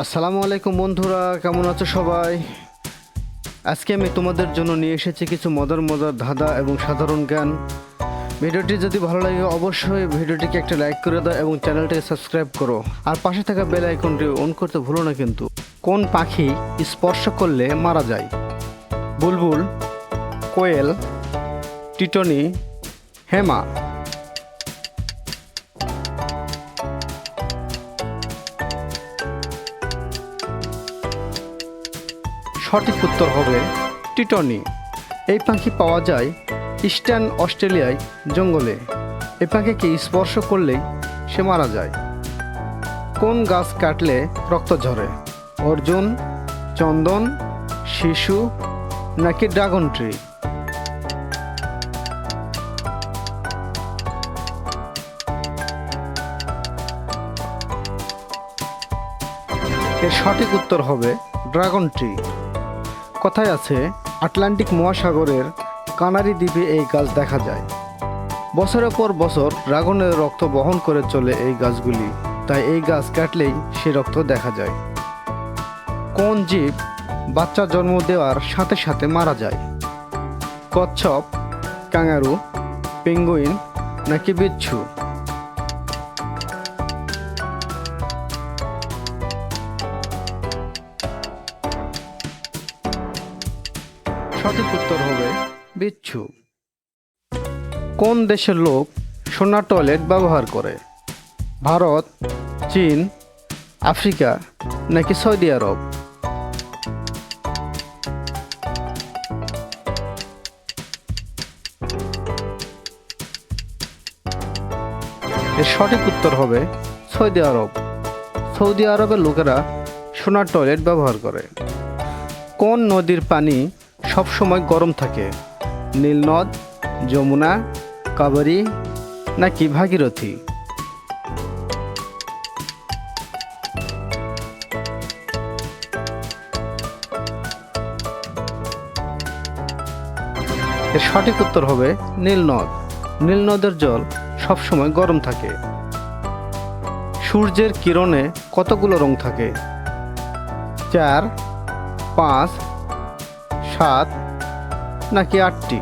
আসসালামু আলাইকুম বন্ধুরা, কেমন আছো সবাই? আজকে আমি তোমাদের জন্য নিয়ে এসেছি কিছু মজার মজার ধাঁধা এবং সাধারণ জ্ঞান। ভিডিওটি যদি ভালো লাগে অবশ্যই ভিডিওটিকে একটা লাইক করে দাও এবং চ্যানেলটিকে সাবস্ক্রাইব করো, আর পাশে থাকা বেল আইকনটি অন করতে ভুলো না কিন্তু। কোন পাখি স্পর্শ করলে মারা যায়? বুলবুল, কোয়েল, টিটনি, হেমা। সঠিক উত্তর হবে টিটনি। এই পাখি পাওয়া যায় ইস্টার্ন অস্ট্রেলিয়ায় জঙ্গলে। এই পাখিকে স্পর্শ করলেই সে মারা যায়। কোন গাছ কাটলে রক্ত ঝরে? অর্জুন, চন্দন, শিশু নাকি ড্রাগন ট্রি? এর সঠিক উত্তর হবে ড্রাগন ট্রি। কথায় আছে আটলান্টিক মহাসাগরের কানারি দ্বীপে এই গাছ দেখা যায়। বছরের পর বছর ড্রাগনের রক্ত বহন করে চলে এই গাছগুলি, তাই এই গাছ কাটলেই সে রক্ত দেখা যায়। কোন জীব বাচ্চা জন্ম দেওয়ার সাথে সাথে মারা যায়? কচ্ছপ, ক্যাঙ্গারু, পেঙ্গুইন নাকি বিচ্ছু? সঠিক উত্তর হবে বিচ্ছু। কোন দেশের লোক সোনার টয়লেট ব্যবহার করে? ভারত, চীন, আফ্রিকা নাকি সৌদি আরব? এর সঠিক উত্তর হবে সৌদি আরব। সৌদি আরবের লোকেরা সোনার টয়লেট ব্যবহার করে। কোন নদীর পানি সবসময় গরম থাকে? নীলনদ, যমুনা, কাবেরী নাকি ভাগীরথী? এর সঠিক উত্তর হবে নীলনদ। নীলনদের জল সবসময় গরম থাকে। সূর্যের কিরণে কতগুলো রং থাকে? 4, 5, 7 নাকি 8টি?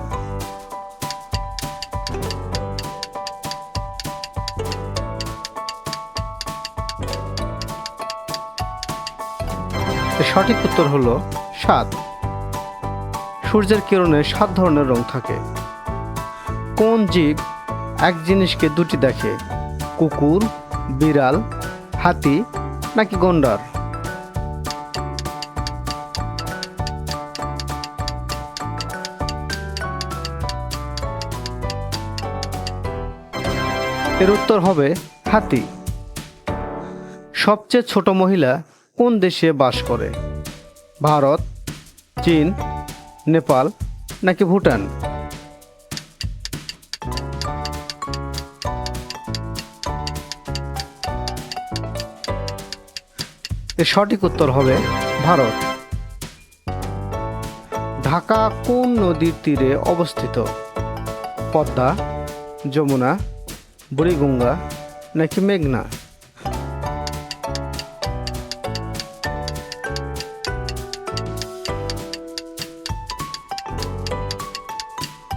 এর সঠিক উত্তর হলো 7। সূর্যের কিরণে 7 ধরনের রং থাকে। কোন জীব এক জিনিসকে দুটি দেখে? কুকুর, বিড়াল, হাতি নাকি গন্ডার? এর উত্তর হবে হাতি। সবচেয়ে ছোট মহিলা কোন দেশে বাস করে? ভারত, চীন, নেপাল নাকি ভুটান? এর সঠিক উত্তর হবে ভারত। ঢাকা কোন নদীর তীরে অবস্থিত? পদ্মা, যমুনা, বুড়িগঙ্গা নাকি মেঘনা?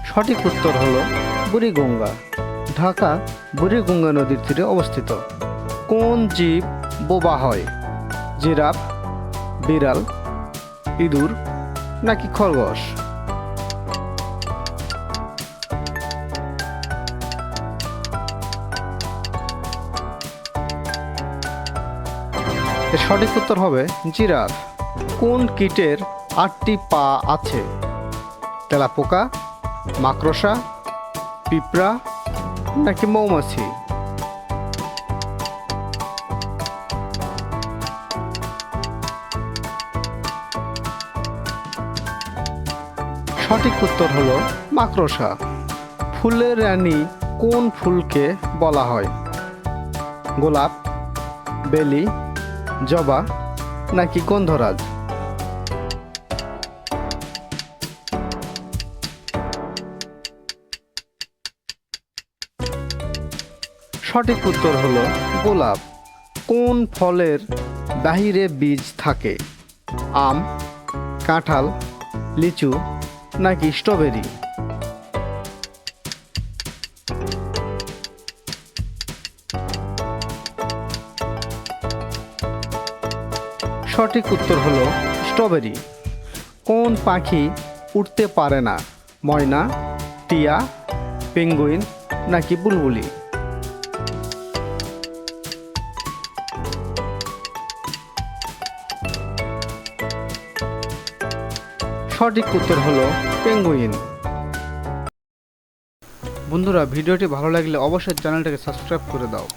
সঠিক উত্তর হলো বুড়িগঙ্গা। ঢাকা বুড়িগঙ্গা নদীর তীরে অবস্থিত। কোন জীব বোবা হয়? জিরাফ, বিড়াল, ইঁদুর নাকি খরগোশ? এর সঠিক উত্তর হবে জিরাফ। কোন কীটের 8টি পা আছে? তেলাপোকা, মাকড়সা, পিঁপড়া নাকি মৌমাছি? সঠিক উত্তর হলো মাকড়সা। ফুলের রানী কোন ফুলকে বলা হয়? গোলাপ, বেলি, জবা নাকি গন্ধরাজ? সঠিক উত্তর হলো গোলাপ। কোন ফলের বাহিরে বীজ থাকে? আম, কাঁঠাল, লিচু নাকি স্ট্রবেরি? সঠিক উত্তর হলো স্ট্রবেরি। কোন পাখি উড়তে পারে না? ময়না, টিয়া, পেঙ্গুইন নাকি বুলবুলি? সঠিক উত্তর হলো পেঙ্গুইন। বন্ধুরা, ভিডিওটি ভালো লাগলে অবশ্যই চ্যানেলটাকে সাবস্ক্রাইব করে দাও।